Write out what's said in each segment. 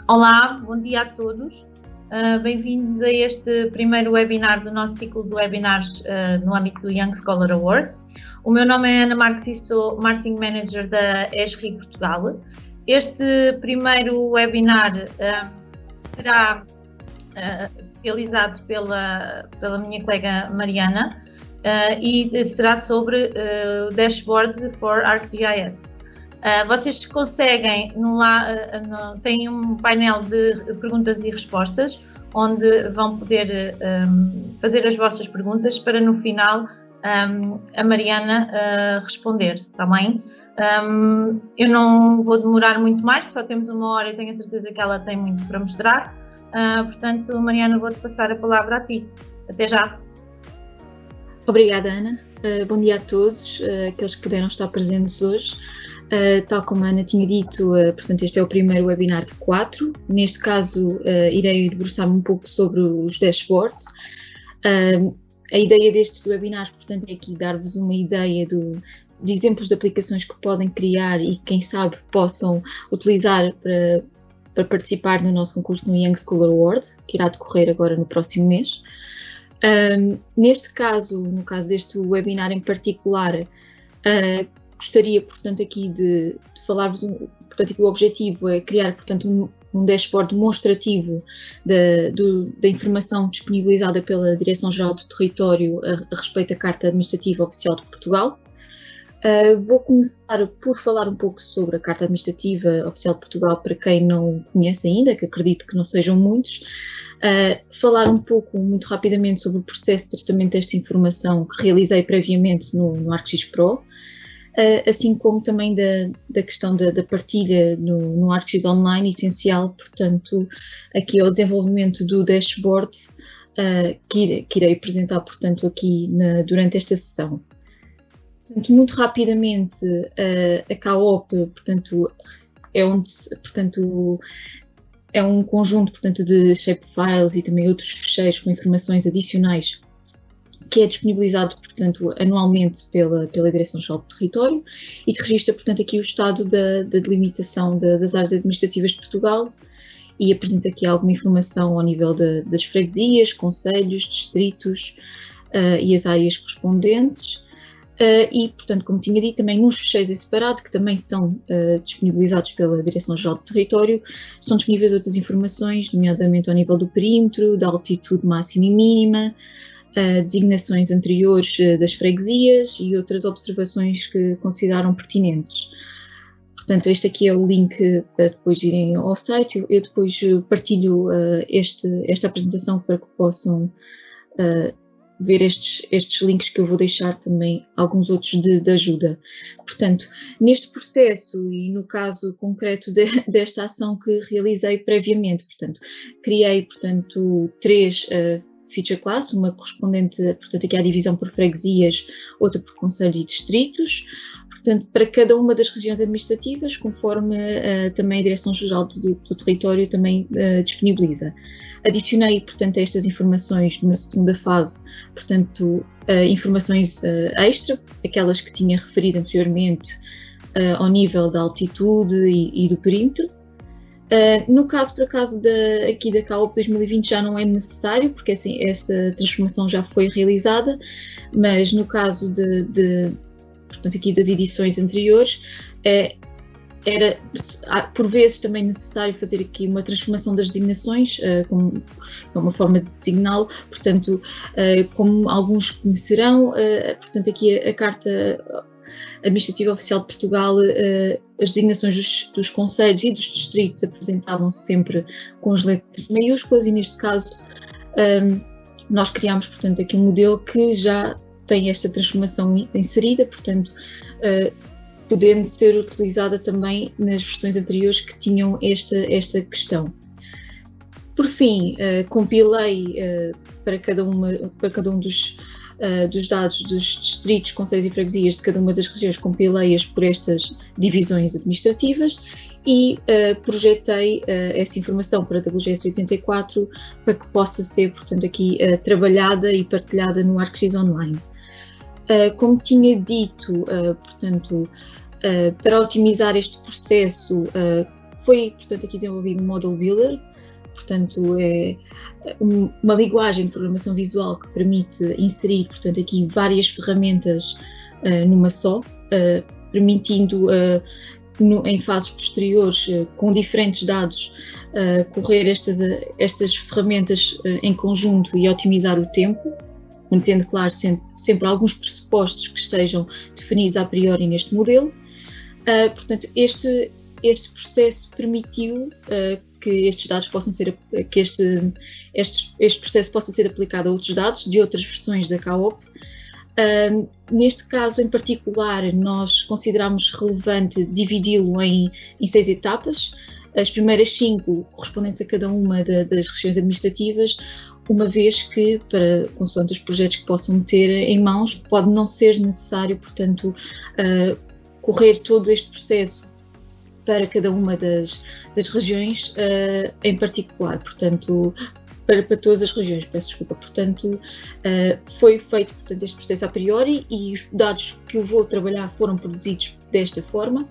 Olá, bom dia a todos. Bem-vindos a este primeiro webinar do nosso ciclo de webinars no âmbito do Young Scholar Award. O meu nome é Ana Marques e sou Marketing Manager da ESRI Portugal. Este primeiro webinar será realizado pela minha colega Mariana e será sobre o Dashboard for ArcGIS. Vocês conseguem, tem um painel de perguntas e respostas, onde vão poder fazer as vossas perguntas para no final a Mariana responder, está bem? Eu não vou demorar muito mais, porque só temos 1 hora e tenho a certeza que ela tem muito para mostrar. Portanto, Mariana, vou-te passar a palavra a ti. Até já! Obrigada, Ana. Bom dia a todos, aqueles que puderam estar presentes hoje. Tal como a Ana tinha dito, portanto, este é o primeiro webinar de 4. Neste caso, irei debruçar-me um pouco sobre os dashboards. A ideia destes webinars, portanto, é aqui dar-vos uma ideia de exemplos de aplicações que podem criar e, quem sabe, possam utilizar para participar no nosso concurso no Young Scholar Award, que irá decorrer agora no próximo mês. Neste caso, no caso deste webinar em particular, gostaria, portanto, aqui de falar-vos, portanto, aqui o objetivo é criar, portanto, um dashboard demonstrativo da informação disponibilizada pela Direção-Geral do Território a respeito da Carta Administrativa Oficial de Portugal. Vou começar por falar um pouco sobre a Carta Administrativa Oficial de Portugal, para quem não conhece ainda, que acredito que não sejam muitos. Falar um pouco, muito rapidamente, sobre o processo de tratamento desta informação que realizei previamente no ArcGIS Pro, assim como também da questão da partilha no ArcGIS Online, essencial, portanto, aqui ao desenvolvimento do dashboard que irei apresentar, portanto, aqui durante esta sessão. Portanto, muito rapidamente, a CAOP, portanto, é um conjunto, portanto, de shapefiles e também outros ficheiros com informações adicionais que é disponibilizado, portanto, anualmente pela Direção-Geral do Território e que registra, portanto, aqui o estado da delimitação das áreas administrativas de Portugal e apresenta aqui alguma informação ao nível das freguesias, concelhos, distritos e as áreas correspondentes. E, portanto, como tinha dito, também nos ficheiros em separado, que também são disponibilizados pela Direção-Geral do Território, são disponíveis outras informações, nomeadamente ao nível do perímetro, da altitude máxima e mínima, designações anteriores das freguesias e outras observações que consideraram pertinentes. Portanto, este aqui é o link para depois irem ao site. Eu depois partilho esta apresentação para que possam ver estes links, que eu vou deixar também alguns outros de ajuda. Portanto, neste processo e no caso concreto desta ação que realizei previamente, portanto, criei, portanto, 3 feature class, uma correspondente, portanto, aqui à divisão por freguesias, outra por concelhos e distritos, portanto, para cada uma das regiões administrativas, conforme também a Direção-Geral do Território também disponibiliza. Adicionei, portanto, a estas informações numa segunda fase, portanto, informações extra, aquelas que tinha referido anteriormente ao nível da altitude e do perímetro. No caso, por acaso, aqui da CAOP 2020 já não é necessário, porque assim, essa transformação já foi realizada, mas no caso portanto, aqui das edições anteriores, era por vezes também necessário fazer aqui uma transformação das designações, como uma forma de designá-lo, portanto, como alguns conhecerão, portanto, aqui a Carta Administrativa Oficial de Portugal, as designações dos concelhos e dos distritos apresentavam-se sempre com as letras maiúsculas e, neste caso, nós criámos, portanto, aqui um modelo que já tem esta transformação inserida, portanto, podendo ser utilizada também nas versões anteriores que tinham esta questão. Por fim, compilei para cada um dos dados dos distritos, concelhos e freguesias de cada uma das regiões, compilei-as por estas divisões administrativas e projetei essa informação para a WGS 84 para que possa ser, portanto, aqui trabalhada e partilhada no ArcGIS Online. Como tinha dito, portanto, para otimizar este processo, Foi, portanto, aqui desenvolvido um Model Builder, portanto, é uma linguagem de programação visual que permite inserir, portanto, aqui várias ferramentas numa só, permitindo em fases posteriores, com diferentes dados, correr estas ferramentas em conjunto e otimizar o tempo, mantendo, claro, sempre alguns pressupostos que estejam definidos a priori neste modelo. Portanto, este processo permitiu que estes dados possam ser, que este processo possa ser aplicado a outros dados de outras versões da CAOP. Neste caso em particular, nós consideramos relevante dividi-lo em 6 etapas. As primeiras 5 correspondentes a cada uma das regiões administrativas, uma vez que, consoante os projetos que possam ter em mãos, pode não ser necessário, portanto, correr todo este processo para cada uma das regiões em particular, portanto, para todas as regiões, peço desculpa. Portanto, foi feito, portanto, este processo a priori e os dados que eu vou trabalhar foram produzidos desta forma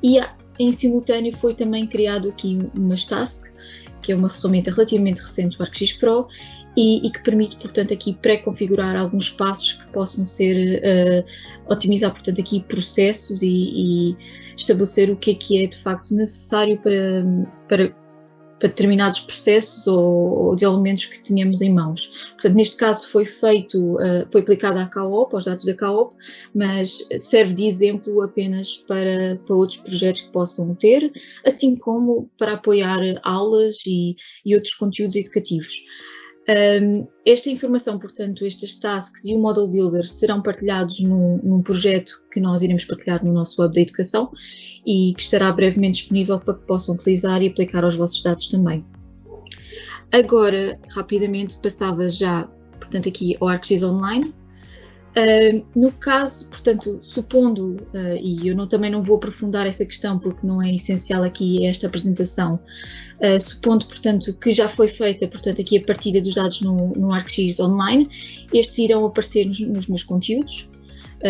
e em simultâneo foi também criado aqui uma Task, que é uma ferramenta relativamente recente do ArcGIS Pro e que permite, portanto, aqui pré-configurar alguns passos que possam ser, otimizar, portanto, aqui processos e estabelecer o que é de facto necessário para determinados processos ou desenvolvimentos que tínhamos em mãos. Portanto, neste caso foi aplicada à CAOP, aos dados da CAOP, mas serve de exemplo apenas para outros projetos que possam ter, assim como para apoiar aulas e outros conteúdos educativos. Esta informação, portanto, estas tasks e o Model Builder serão partilhados num projeto que nós iremos partilhar no nosso Hub da Educação e que estará brevemente disponível para que possam utilizar e aplicar aos vossos dados também. Agora, rapidamente, passava já, portanto, aqui ao ArcGIS Online. No caso, portanto, supondo, e eu também não vou aprofundar essa questão porque não é essencial aqui esta apresentação, supondo, portanto, que já foi feita, portanto, aqui a partilha dos dados no ArcGIS Online, estes irão aparecer nos meus conteúdos.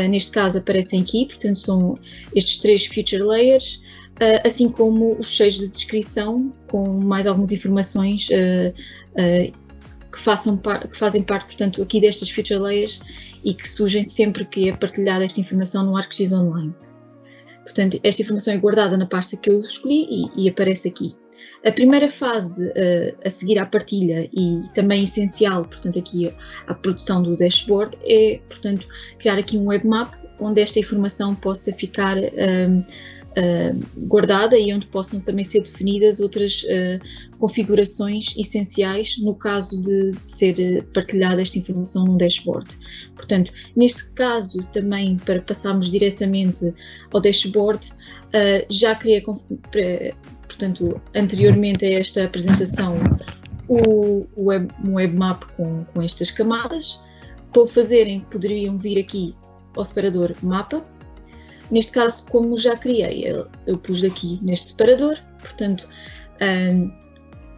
Neste caso aparecem aqui, portanto, são estes 3 feature layers, assim como os 6 de descrição, com mais algumas informações que fazem parte, portanto, aqui destas feature layers e que surgem sempre que é partilhada esta informação no ArcGIS Online. Portanto, esta informação é guardada na pasta que eu escolhi e aparece aqui. A primeira fase a seguir à partilha e também essencial, portanto, aqui à produção do dashboard é, portanto, criar aqui um webmap onde esta informação possa ficar guardada e onde possam também ser definidas outras configurações essenciais no caso de ser partilhada esta informação num dashboard. Portanto, neste caso também, para passarmos diretamente ao dashboard, já criei, portanto, anteriormente a esta apresentação, um webmap com estas camadas. Para o fazerem, poderiam vir aqui ao separador mapa. Neste caso, como já criei, eu pus aqui neste separador, portanto,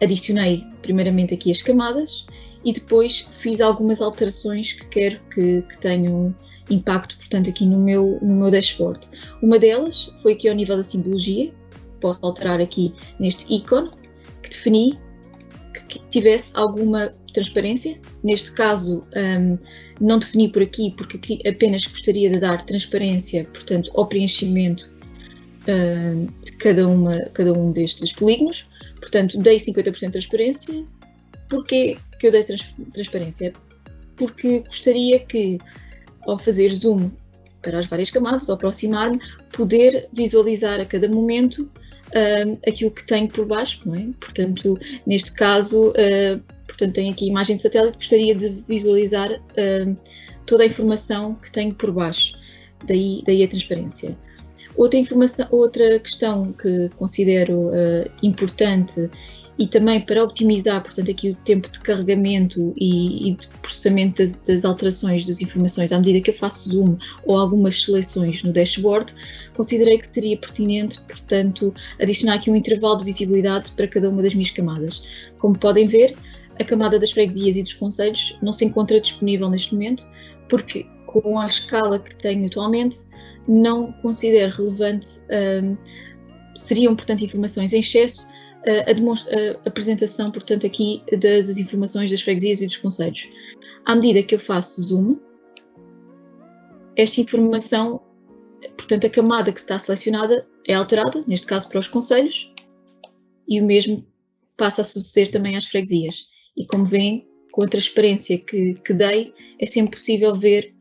adicionei primeiramente aqui as camadas e depois fiz algumas alterações que quero que tenham impacto, portanto, aqui no meu dashboard. Uma delas foi aqui ao nível da simbologia, posso alterar aqui neste ícone, que defini que tivesse alguma transparência. Neste caso, não defini por aqui porque apenas gostaria de dar transparência, portanto, ao preenchimento de cada um destes polígonos. Portanto, dei 50% de transparência. Porquê que eu dei transparência? Porque gostaria que, ao fazer zoom para as várias camadas, ao aproximar-me, poder visualizar a cada momento aquilo que tenho por baixo, não é? Portanto, neste caso, portanto, tenho aqui a imagem de satélite, gostaria de visualizar toda a informação que tenho por baixo, daí a transparência. Outra questão que considero importante e também para otimizar, portanto, aqui o tempo de carregamento e de processamento das alterações das informações à medida que eu faço zoom ou algumas seleções no dashboard, considerei que seria pertinente, portanto, adicionar aqui um intervalo de visibilidade para cada uma das minhas camadas. Como podem ver, a camada das freguesias e dos concelhos não se encontra disponível neste momento, porque com a escala que tenho atualmente, não considero relevante seriam, portanto, informações em excesso, a apresentação, portanto, aqui das informações das freguesias e dos concelhos. À medida que eu faço zoom, esta informação, portanto, a camada que está selecionada é alterada, neste caso para os concelhos, e o mesmo passa a suceder também às freguesias. E como veem, com a transparência que dei, é sempre possível ver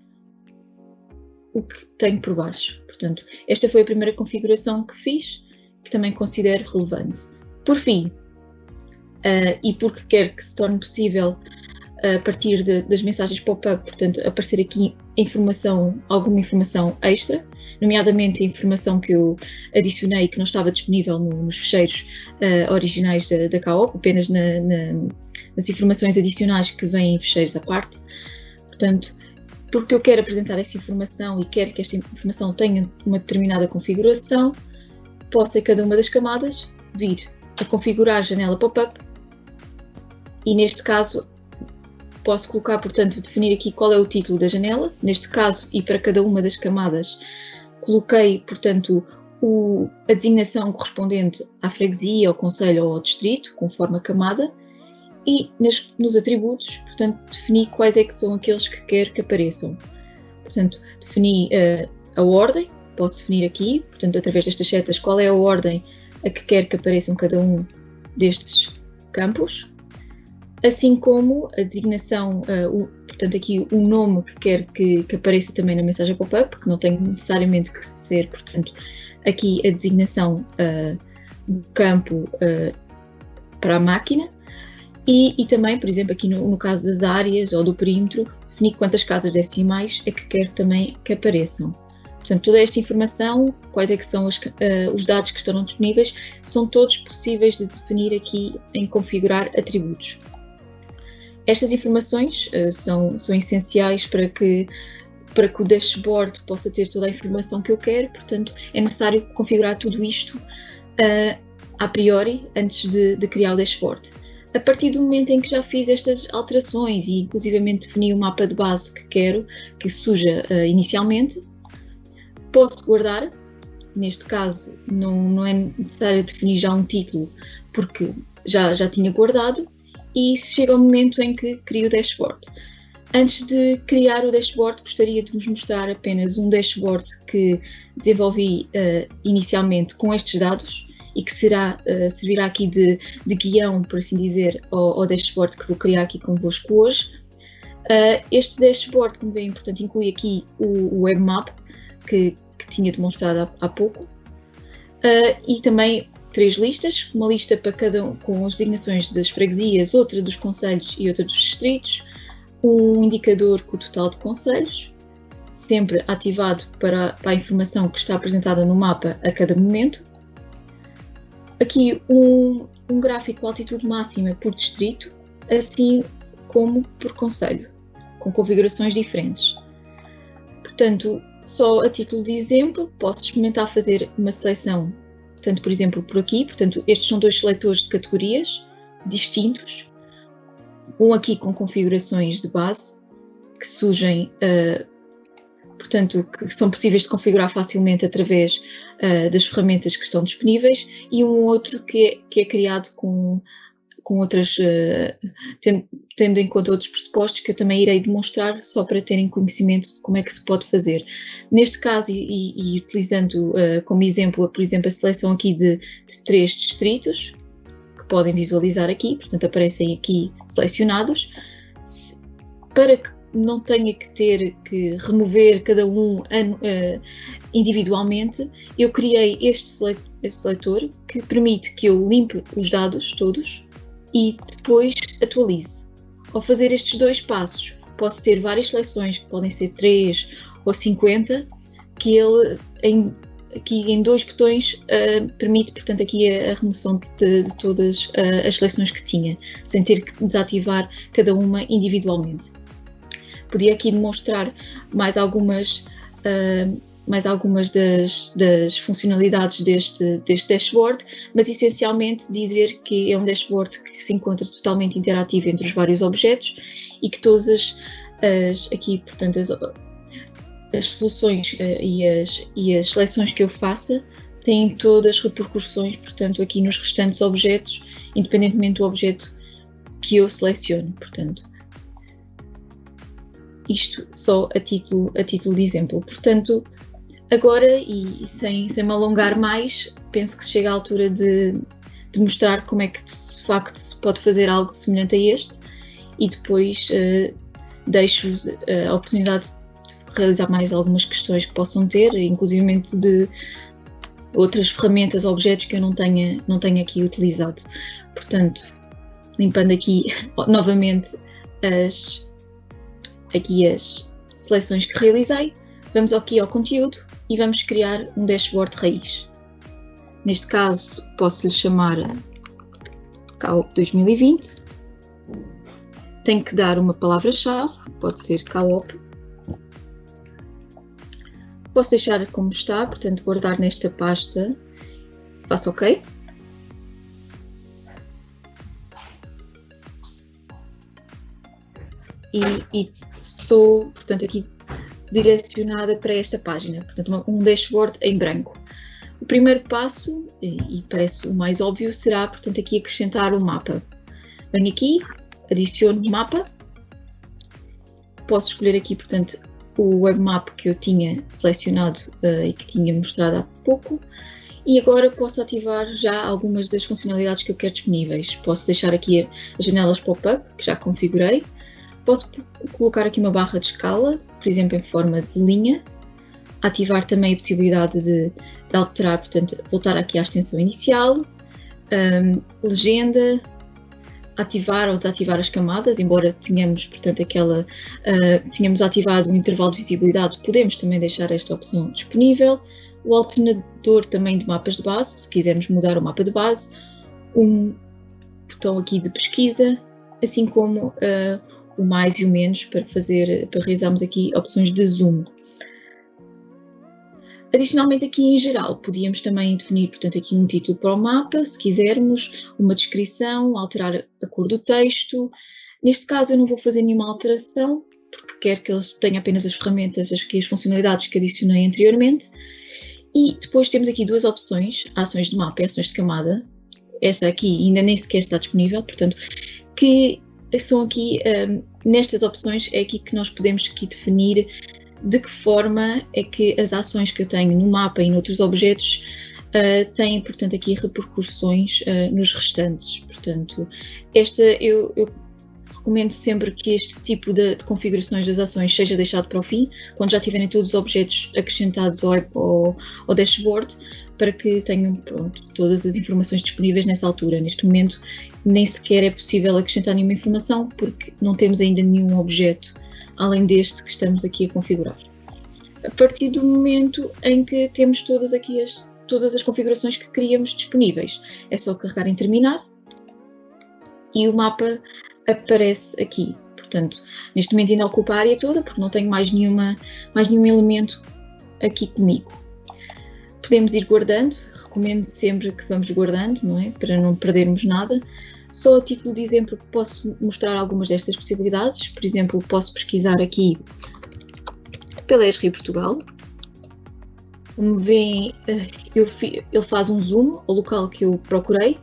o que tenho por baixo. Portanto, esta foi a primeira configuração que fiz, que também considero relevante. Por fim, e porque quero que se torne possível, a partir das mensagens pop-up, portanto, aparecer aqui alguma informação extra, nomeadamente a informação que eu adicionei e que não estava disponível nos fecheiros originais da CAOP, apenas nas informações adicionais que vêm em fecheiros à parte. Portanto, porque eu quero apresentar essa informação e quero que esta informação tenha uma determinada configuração, posso, a cada uma das camadas, vir a configurar a janela pop-up e, neste caso, posso colocar, portanto, definir aqui qual é o título da janela. Neste caso, e para cada uma das camadas, coloquei, portanto, a designação correspondente à freguesia, ao concelho ou ao distrito, conforme a camada, e nos atributos, portanto, defini quais é que são aqueles que quero que apareçam. Portanto, defini a ordem, posso definir aqui, portanto, através destas setas, qual é a ordem a que quero que apareçam cada um destes campos, assim como a designação, portanto, aqui o nome que quero que apareça também na mensagem pop-up, que não tem necessariamente que ser, portanto, aqui a designação do campo para a máquina, e também, por exemplo, aqui no caso das áreas ou do perímetro, definir quantas casas decimais é que quero também que apareçam. Portanto, toda esta informação, quais é que são os dados que estarão disponíveis, são todos possíveis de definir aqui em configurar atributos. Estas informações são essenciais para que o dashboard possa ter toda a informação que eu quero, portanto, é necessário configurar tudo isto a priori, antes de criar o dashboard. A partir do momento em que já fiz estas alterações e inclusivamente defini o mapa de base que quero que surja inicialmente, posso guardar. Neste caso não é necessário definir já um título porque já tinha guardado, e chega o momento em que crio o dashboard. Antes de criar o dashboard, gostaria de vos mostrar apenas um dashboard que desenvolvi inicialmente com estes dados e que servirá aqui de guião, por assim dizer, ao dashboard que vou criar aqui convosco hoje. Este dashboard, como veem, portanto, inclui aqui o webmap que tinha demonstrado há pouco, e também 3 listas, uma lista para cada um com as designações das freguesias, outra dos concelhos e outra dos distritos, um indicador com o total de concelhos, sempre ativado para a informação que está apresentada no mapa a cada momento. Aqui um gráfico de altitude máxima por distrito, assim como por concelho, com configurações diferentes. Portanto, só a título de exemplo, posso experimentar fazer uma seleção, portanto, por exemplo, por aqui. Portanto, estes são 2 seletores de categorias distintos, um aqui com configurações de base, que surgem, portanto, que são possíveis de configurar facilmente através das ferramentas que estão disponíveis, e um outro que é criado com outras, tendo em conta outros pressupostos que eu também irei demonstrar, só para terem conhecimento de como é que se pode fazer. Neste caso, e utilizando como exemplo, por exemplo, a seleção aqui de 3 distritos, que podem visualizar aqui, portanto aparecem aqui selecionados, para que não tenha que ter que remover cada um individualmente, eu criei este seletor que permite que eu limpe os dados todos e depois atualize. Ao fazer estes 2 passos, posso ter várias seleções, que podem ser 3 ou 50, que ele, aqui em 2 botões, permite, portanto, aqui a remoção de todas as seleções que tinha, sem ter que desativar cada uma individualmente. Podia aqui demonstrar mais algumas das funcionalidades deste dashboard, mas essencialmente dizer que é um dashboard que se encontra totalmente interativo entre os vários objetos e que todas aqui, portanto, as soluções e as seleções que eu faça têm todas repercussões, portanto, aqui nos restantes objetos, independentemente do objeto que eu seleciono, portanto. Isto só a título de exemplo. Portanto, agora, e sem me alongar mais, penso que chega a altura de mostrar como é que de facto se pode fazer algo semelhante a este, e depois deixo-vos a oportunidade de realizar mais algumas questões que possam ter, inclusive de outras ferramentas ou objetos que eu não tenha aqui utilizado. Portanto, limpando aqui novamente as seleções que realizei, vamos aqui ao conteúdo e vamos criar um dashboard raiz. Neste caso, posso-lhe chamar CAOP 2020. Tenho que dar uma palavra-chave, pode ser CAOP. Posso deixar como está, portanto, guardar nesta pasta. Faço OK. E sou, portanto, aqui direcionada para esta página, portanto, um dashboard em branco. O primeiro passo, e parece o mais óbvio, será, portanto, aqui acrescentar o mapa. Venho aqui, adiciono o mapa, posso escolher aqui, portanto, o webmap que eu tinha selecionado e que tinha mostrado há pouco, e agora posso ativar já algumas das funcionalidades que eu quero disponíveis. Posso deixar aqui as janelas pop-up, que já configurei. Posso colocar aqui uma barra de escala, por exemplo, em forma de linha. Ativar também a possibilidade de alterar, portanto, voltar aqui à extensão inicial. Legenda. Ativar ou desativar as camadas, embora tenhamos, portanto, tínhamos ativado o intervalo de visibilidade, podemos também deixar esta opção disponível. O alternador também de mapas de base, se quisermos mudar o mapa de base. Um botão aqui de pesquisa, assim como o mais e o menos para realizarmos aqui opções de zoom. Adicionalmente aqui em geral podíamos também definir, portanto, aqui um título para o mapa, se quisermos, uma descrição, alterar a cor do texto. Neste caso eu não vou fazer nenhuma alteração, porque quero que eles tenham apenas as ferramentas, as funcionalidades que adicionei anteriormente. E depois temos aqui duas opções, ações de mapa e ações de camada. Esta aqui ainda nem sequer está disponível, portanto, que são aqui, nestas opções, é aqui que nós podemos aqui definir de que forma é que as ações que eu tenho no mapa e noutros objetos têm, portanto, aqui repercussões nos restantes. Portanto, eu recomendo sempre que este tipo de configurações das ações seja deixado para o fim, quando já tiverem todos os objetos acrescentados ao dashboard, para que tenham, pronto, todas as informações disponíveis nessa altura. Neste momento, nem sequer é possível acrescentar nenhuma informação, porque não temos ainda nenhum objeto além deste que estamos aqui a configurar. A partir do momento em que temos todas as configurações que queríamos disponíveis, é só carregar em terminar e o mapa aparece aqui. Portanto, neste momento ainda ocupa a área toda, porque não tenho mais nenhum elemento aqui comigo. Podemos ir guardando, recomendo sempre que vamos guardando, não é? Para não perdermos nada. Só a título de exemplo posso mostrar algumas destas possibilidades. Por exemplo, posso pesquisar aqui pela ESRI Portugal. Como veem, ele faz um zoom ao local que eu procurei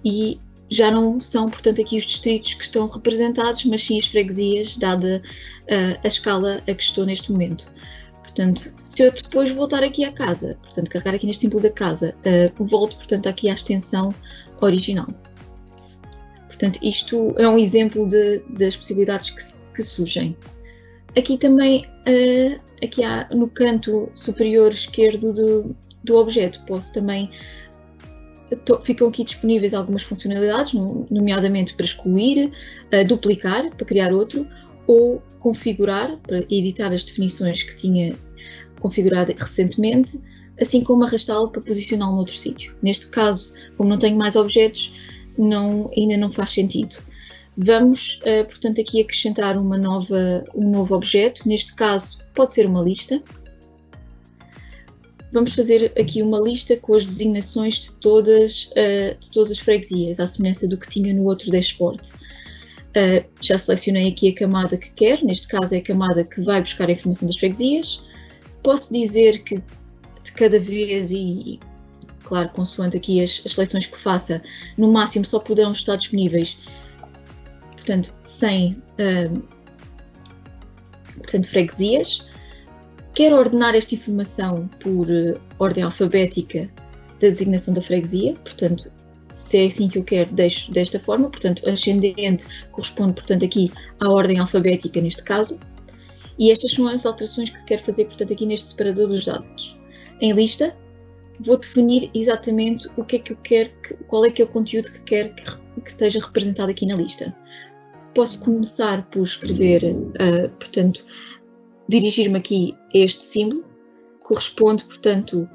e já não são, portanto, aqui os distritos que estão representados, mas sim as freguesias, dada a escala a que estou neste momento. Portanto, se eu depois voltar aqui à casa, portanto, carregar aqui neste símbolo da casa, volto, portanto, aqui à extensão original. Portanto, isto é um exemplo das possibilidades que surgem. Aqui também, aqui no canto superior esquerdo do objeto, posso também, ficam aqui disponíveis algumas funcionalidades, nomeadamente para excluir, duplicar, para criar outro, ou configurar, para editar as definições que tinha configurado recentemente, assim como arrastá-lo para posicioná-lo noutro sítio. Neste caso, como não tenho mais objetos, ainda não faz sentido. Vamos, portanto, aqui acrescentar um novo objeto. Neste caso, pode ser uma lista. Vamos fazer aqui uma lista com as designações de todas as freguesias, à semelhança do que tinha no outro dashboard. Já selecionei aqui a camada que quero, neste caso é a camada que vai buscar a informação das freguesias. Posso dizer que de cada vez claro, consoante aqui as seleções que faça, no máximo só poderão estar disponíveis, portanto, 100 freguesias. Quero ordenar esta informação por ordem alfabética da designação da freguesia, portanto, se é assim que eu quero, deixo desta forma, portanto, ascendente corresponde, portanto, aqui à ordem alfabética neste caso, e estas são as alterações que quero fazer, portanto, aqui neste separador dos dados. Em lista, vou definir exatamente o que é que eu quero, qual é que é o conteúdo que quero que esteja representado aqui na lista. Posso começar por escrever, portanto, dirigir-me aqui a este símbolo, corresponde, portanto,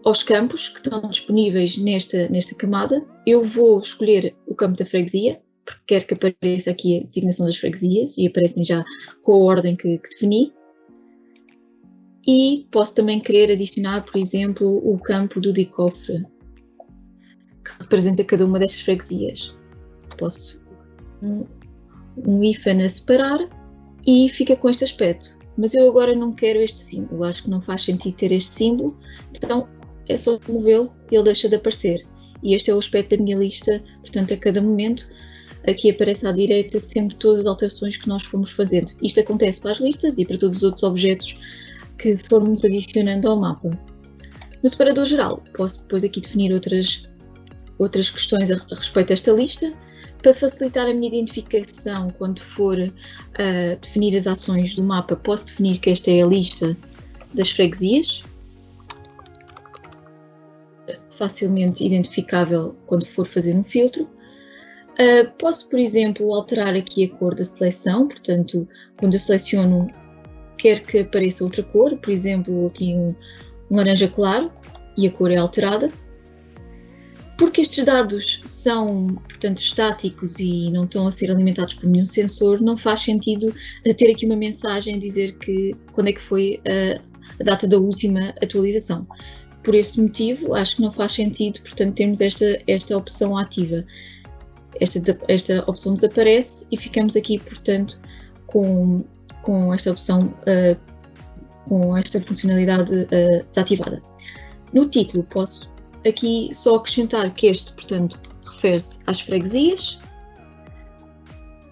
aos campos que estão disponíveis nesta camada. Eu vou escolher o campo da freguesia, porque quero que apareça aqui a designação das freguesias e aparecem já com a ordem que defini. E posso também querer adicionar, por exemplo, o campo do DICOFRE, que representa cada uma destas freguesias. Posso um hífen a separar e fica com este aspecto. Mas eu agora não quero este símbolo, acho que não faz sentido ter este símbolo, então é só movê-lo e ele deixa de aparecer. E este é o aspecto da minha lista, portanto, a cada momento, aqui aparece à direita sempre todas as alterações que nós formos fazendo. Isto acontece para as listas e para todos os outros objetos que formos adicionando ao mapa. No separador geral, posso depois aqui definir outras questões a respeito desta lista. Para facilitar a minha identificação quando for definir as ações do mapa, posso definir que esta é a lista das freguesias, facilmente identificável quando for fazer um filtro. Posso, por exemplo, alterar aqui a cor da seleção, portanto, quando eu seleciono, quero que apareça outra cor, por exemplo, aqui um laranja claro, e a cor é alterada. Porque estes dados são, portanto, estáticos e não estão a ser alimentados por nenhum sensor, não faz sentido ter aqui uma mensagem a dizer quando é que foi a data da última atualização. Por esse motivo, acho que não faz sentido, portanto, termos esta opção ativa. Esta opção desaparece e ficamos aqui, portanto, com esta opção, com esta funcionalidade desativada. No título, posso aqui só acrescentar que este, portanto, refere-se às freguesias.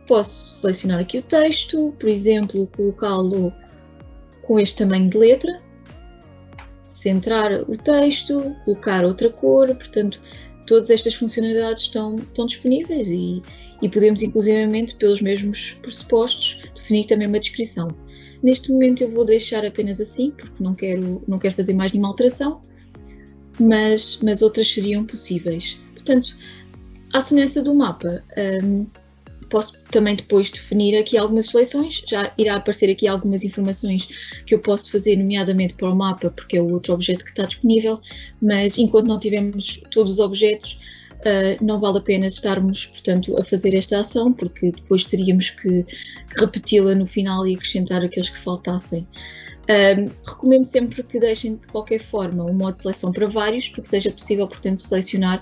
Posso selecionar aqui o texto, por exemplo, colocá-lo com este tamanho de letra, centrar o texto, colocar outra cor, portanto, todas estas funcionalidades estão disponíveis e podemos, inclusivamente, pelos mesmos pressupostos, definir também uma descrição. Neste momento eu vou deixar apenas assim, porque não quero fazer mais nenhuma alteração, mas outras seriam possíveis. Portanto, à semelhança do mapa, posso também depois definir aqui algumas seleções, já irá aparecer aqui algumas informações que eu posso fazer, nomeadamente para o mapa, porque é o outro objeto que está disponível, mas enquanto não tivermos todos os objetos, não vale a pena estarmos, portanto, a fazer esta ação, porque depois teríamos que repeti-la no final e acrescentar aqueles que faltassem. Recomendo sempre que deixem de qualquer forma o modo de seleção para vários, para que seja possível, portanto, selecionar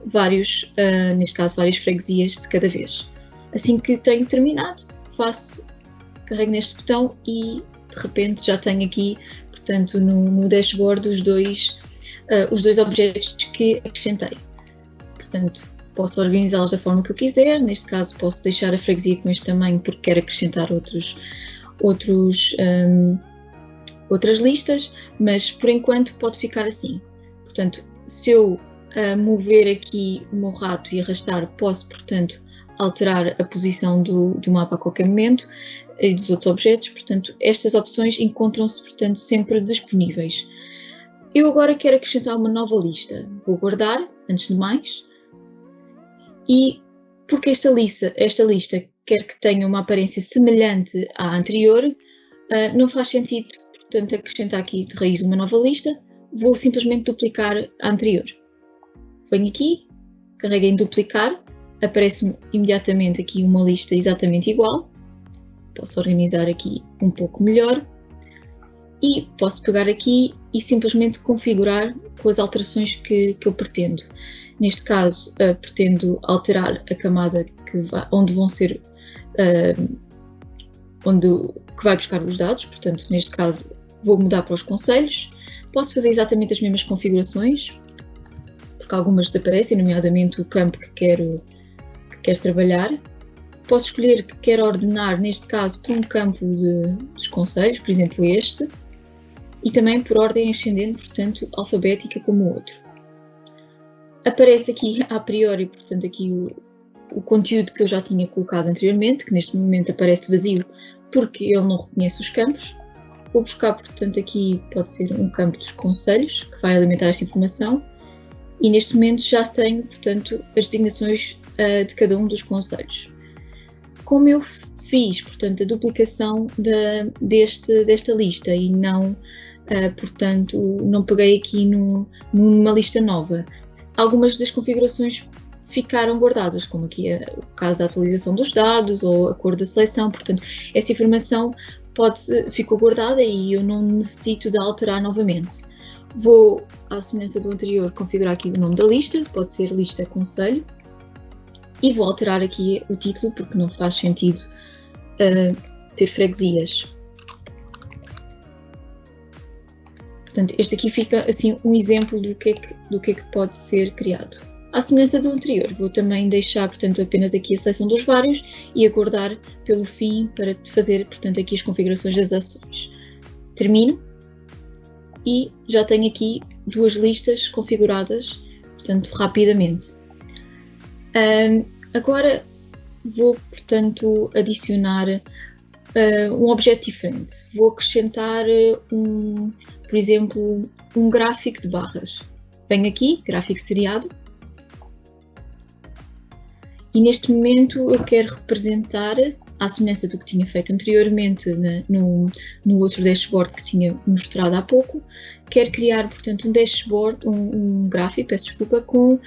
vários, neste caso, várias freguesias de cada vez. Assim que tenho terminado, carrego neste botão e de repente já tenho aqui, portanto, no dashboard os dois objetos que acrescentei. Portanto, posso organizá-los da forma que eu quiser, neste caso posso deixar a freguesia com este tamanho porque quero acrescentar outras listas, mas por enquanto pode ficar assim. Portanto, se eu mover aqui o meu rato e arrastar, posso, portanto, alterar a posição do mapa a qualquer momento e dos outros objetos. Portanto, estas opções encontram-se, portanto, sempre disponíveis. Eu agora quero acrescentar uma nova lista. Vou guardar, antes de mais, e porque esta lista quer que tenha uma aparência semelhante à anterior, não faz sentido, portanto, acrescentar aqui de raiz uma nova lista, vou simplesmente duplicar a anterior. Venho aqui, carrego em duplicar, aparece-me imediatamente aqui uma lista exatamente igual, posso organizar aqui um pouco melhor e posso pegar aqui e simplesmente configurar com as alterações que eu pretendo. Neste caso, pretendo alterar a camada que vai buscar os dados, portanto, neste caso, vou mudar para os concelhos. Posso fazer exatamente as mesmas configurações, porque algumas desaparecem, nomeadamente o campo que quero trabalhar. Posso escolher que quero ordenar, neste caso, por um campo dos concelhos, por exemplo este, e também por ordem ascendente, portanto, alfabética como o outro. Aparece aqui, a priori, portanto, aqui o conteúdo que eu já tinha colocado anteriormente, que neste momento aparece vazio porque ele não reconhece os campos. Vou buscar, portanto, aqui pode ser um campo dos concelhos, que vai alimentar esta informação, e neste momento já tenho, portanto, as designações de cada um dos concelhos. Como eu fiz, portanto, a duplicação desta lista e não, portanto, não peguei aqui numa lista nova, algumas das configurações ficaram guardadas, como aqui o caso da atualização dos dados ou a cor da seleção, portanto, essa informação ficou guardada e eu não necessito de alterar novamente. Vou, à semelhança do anterior, configurar aqui o nome da lista, pode ser lista concelho, e vou alterar aqui o título porque não faz sentido ter freguesias. Portanto, este aqui fica assim um exemplo do que é que pode ser criado. À semelhança do anterior, vou também deixar, portanto, apenas aqui a seleção dos vários e aguardar pelo fim para fazer, portanto, aqui as configurações das ações. Termino e já tenho aqui duas listas configuradas, portanto, rapidamente. Agora vou, portanto, adicionar um objeto diferente. Vou acrescentar, por exemplo, um gráfico de barras. Venho aqui, gráfico seriado, e neste momento eu quero representar, à semelhança do que tinha feito anteriormente no outro dashboard que tinha mostrado há pouco, quero criar, portanto, um dashboard, um gráfico, peço desculpa, com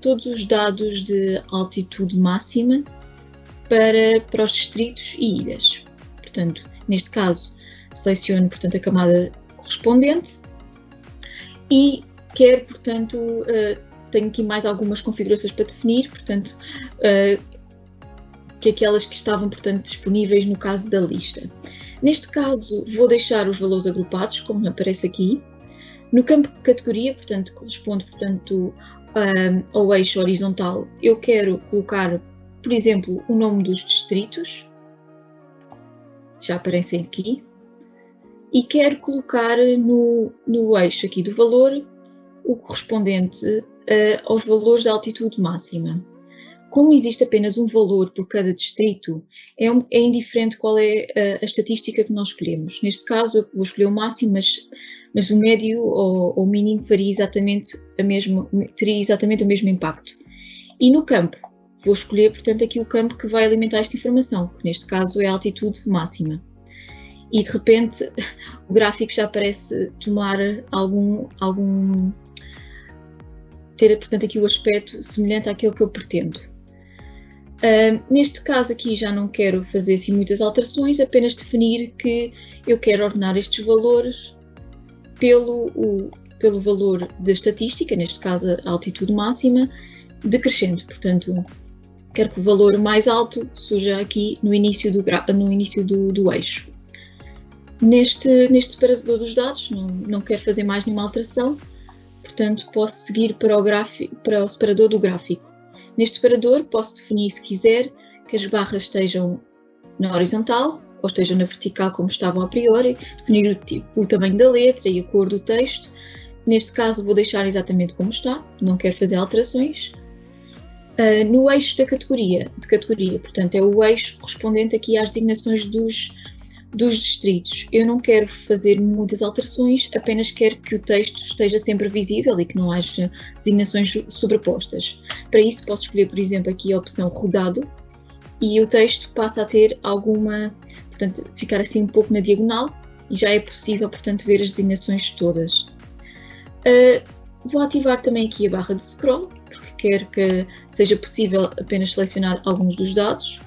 todos os dados de altitude máxima para os distritos e ilhas. Portanto, neste caso, seleciono, portanto, a camada correspondente e quero, portanto, tenho aqui mais algumas configurações para definir, portanto, que aquelas que estavam, portanto, disponíveis no caso da lista. Neste caso, vou deixar os valores agrupados, como aparece aqui. No campo de categoria, portanto, corresponde, portanto, ao eixo horizontal, eu quero colocar, por exemplo, o nome dos distritos, já aparecem aqui, e quero colocar no eixo aqui do valor o correspondente aos valores da altitude máxima. Como existe apenas um valor por cada distrito, é indiferente qual é a estatística que nós escolhemos. Neste caso, eu vou escolher o máximo, mas o médio ou o mínimo teria exatamente o mesmo impacto. E no campo, vou escolher, portanto, aqui o campo que vai alimentar esta informação, que neste caso é a altitude máxima. E de repente, o gráfico já parece tomar ter, portanto, aqui o aspecto semelhante àquele que eu pretendo. Neste caso aqui já não quero fazer assim muitas alterações, apenas definir que eu quero ordenar estes valores pelo valor da estatística, neste caso a altitude máxima, decrescente. Portanto, quero que o valor mais alto surja aqui no início do eixo. Neste separador dos dados, não quero fazer mais nenhuma alteração, portanto posso seguir para o separador do gráfico. Neste separador posso definir, se quiser, que as barras estejam na horizontal ou estejam na vertical como estavam a priori, definir o tamanho da letra e a cor do texto. Neste caso vou deixar exatamente como está, não quero fazer alterações. No eixo de categoria, portanto é o eixo correspondente aqui às designações dos distritos. Eu não quero fazer muitas alterações, apenas quero que o texto esteja sempre visível e que não haja designações sobrepostas. Para isso posso escolher, por exemplo, aqui a opção rodado e o texto passa a ter portanto, ficar assim um pouco na diagonal e já é possível, portanto, ver as designações todas. Vou ativar também aqui a barra de scroll, porque quero que seja possível apenas selecionar alguns dos dados,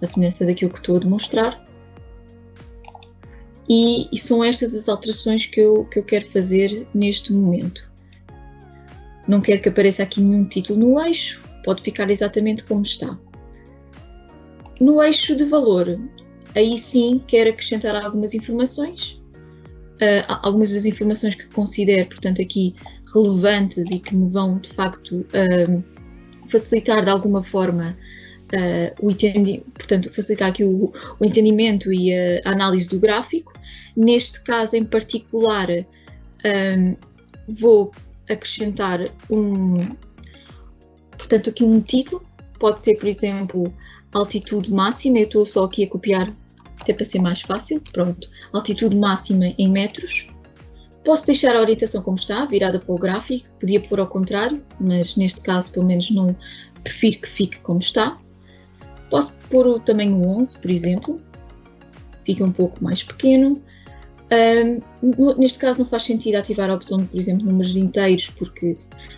a semelhança daquilo que estou a demonstrar. E são estas as alterações que eu quero fazer neste momento. Não quero que apareça aqui nenhum título no eixo, pode ficar exatamente como está. No eixo de valor, aí sim quero acrescentar algumas informações. algumas das informações que considero, portanto, aqui relevantes e que me vão, de facto, facilitar de alguma forma facilitar aqui o entendimento e a análise do gráfico. Neste caso em particular, vou acrescentar portanto, aqui um título. Pode ser, por exemplo, altitude máxima. Eu estou só aqui a copiar, até para ser mais fácil. Pronto, altitude máxima em metros. Posso deixar a orientação como está, virada para o gráfico. Podia pôr ao contrário, mas neste caso, pelo menos, não prefiro que fique como está. Posso pôr o tamanho 11, por exemplo. Fica um pouco mais pequeno. Neste caso não faz sentido ativar a opção de, por exemplo, números inteiros, porque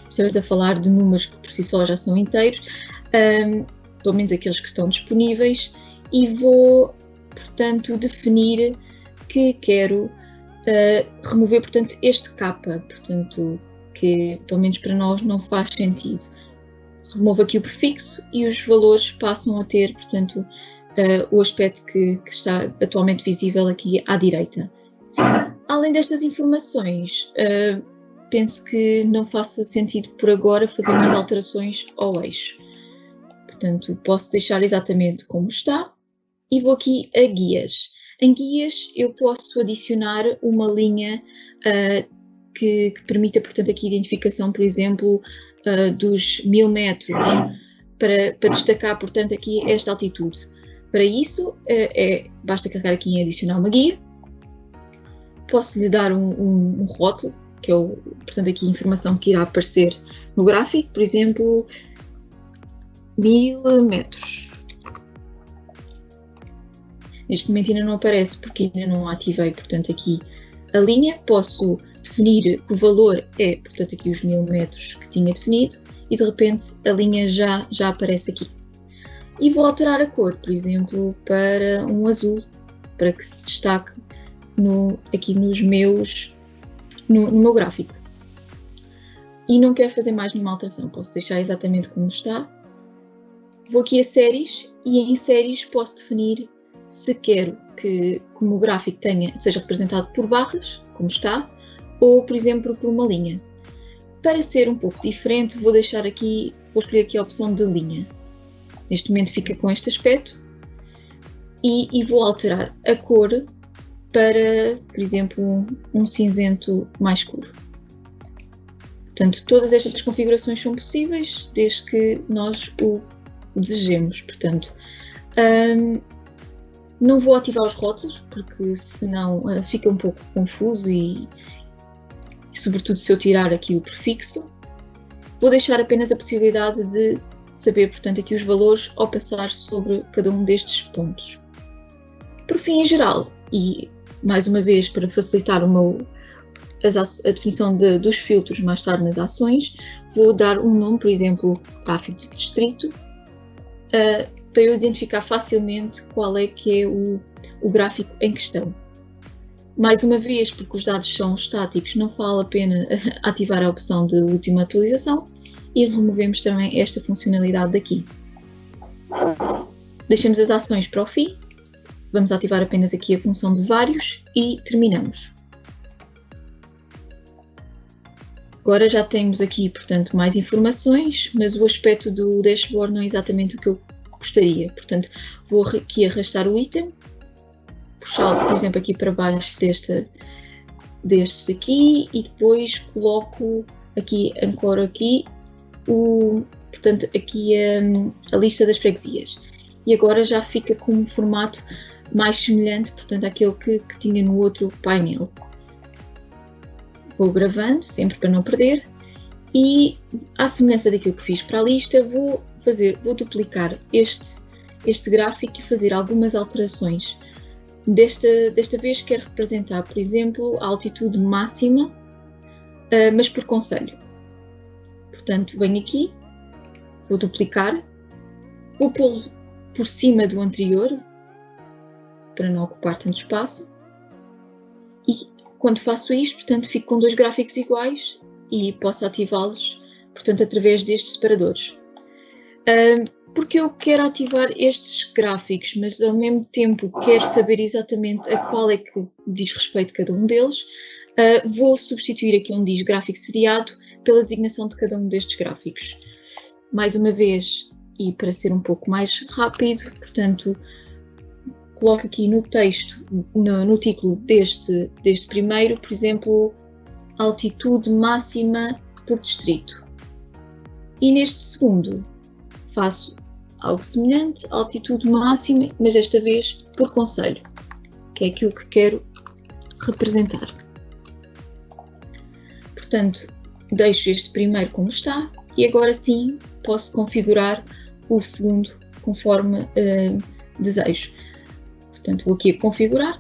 estamos a falar de números que por si só já são inteiros, pelo menos aqueles que estão disponíveis, e vou, portanto, definir que quero remover, portanto, este capa, portanto, que pelo menos para nós não faz sentido. Removo aqui o prefixo e os valores passam a ter, portanto, o aspecto que está atualmente visível aqui à direita. Além destas informações, penso que não faça sentido por agora fazer mais alterações ao eixo. Portanto, posso deixar exatamente como está e vou aqui a guias. Em guias eu posso adicionar uma linha que permita, portanto, aqui a identificação, por exemplo, dos 1000 metros, para destacar, portanto, aqui esta altitude. Para isso, basta carregar aqui em adicionar uma guia. Posso lhe dar um rótulo, que é, portanto, aqui a informação que irá aparecer no gráfico, por exemplo, 1000 metros. Neste momento ainda não aparece porque ainda não ativei, portanto, aqui a linha. Posso definir que o valor é, portanto, aqui os 1000 metros que tinha definido e de repente a linha já aparece aqui. E vou alterar a cor, por exemplo, para um azul, para que se destaque aqui no meu gráfico. E não quero fazer mais nenhuma alteração, posso deixar exatamente como está. Vou aqui a séries e em séries posso definir se quero que o meu gráfico seja representado por barras, como está, ou, por exemplo, por uma linha. Para ser um pouco diferente, vou escolher aqui a opção de linha. Neste momento fica com este aspecto e vou alterar a cor para, por exemplo, um cinzento mais escuro. Portanto, todas estas configurações são possíveis desde que nós o desejemos. Portanto, não vou ativar os rótulos porque senão fica um pouco confuso e sobretudo se eu tirar aqui o prefixo. Vou deixar apenas a possibilidade de saber, portanto, aqui os valores ao passar sobre cada um destes pontos. Por fim, em geral, e mais uma vez para facilitar a definição dos filtros mais tarde nas ações, vou dar um nome, por exemplo, gráfico de distrito, para eu identificar facilmente qual é que é o gráfico em questão. Mais uma vez, porque os dados são estáticos, não vale a pena ativar a opção de última atualização e removemos também esta funcionalidade daqui. Deixamos as ações para o fim, vamos ativar apenas aqui a função de vários e terminamos. Agora já temos aqui, portanto, mais informações, mas o aspecto do dashboard não é exatamente o que eu gostaria. Portanto, vou aqui arrastar o item, puxá-lo, por exemplo, aqui para baixo destes aqui e depois coloco aqui, ancoro aqui, portanto, aqui a lista das freguesias. E agora já fica com um formato mais semelhante, portanto, àquele que tinha no outro painel. Vou gravando, sempre para não perder, e à semelhança daquilo que fiz para a lista, vou duplicar este gráfico e fazer algumas alterações. Desta vez quero representar, por exemplo, a altitude máxima, mas por concelho. Portanto, venho aqui, vou duplicar, vou pô-lo por cima do anterior, para não ocupar tanto espaço, e quando faço isto, portanto, fico com dois gráficos iguais e posso ativá-los, portanto, através destes separadores. Porque eu quero ativar estes gráficos, mas ao mesmo tempo quero saber exatamente a qual é que diz respeito cada um deles, vou substituir aqui onde diz gráfico seriado pela designação de cada um destes gráficos. Mais uma vez, e para ser um pouco mais rápido, portanto, coloco aqui no texto, no título deste primeiro, por exemplo, altitude máxima por distrito. E neste segundo faço algo semelhante, altitude máxima, mas desta vez por concelho, que é aquilo que quero representar. Portanto, deixo este primeiro como está e agora sim posso configurar o segundo conforme desejo. Portanto, vou aqui a configurar.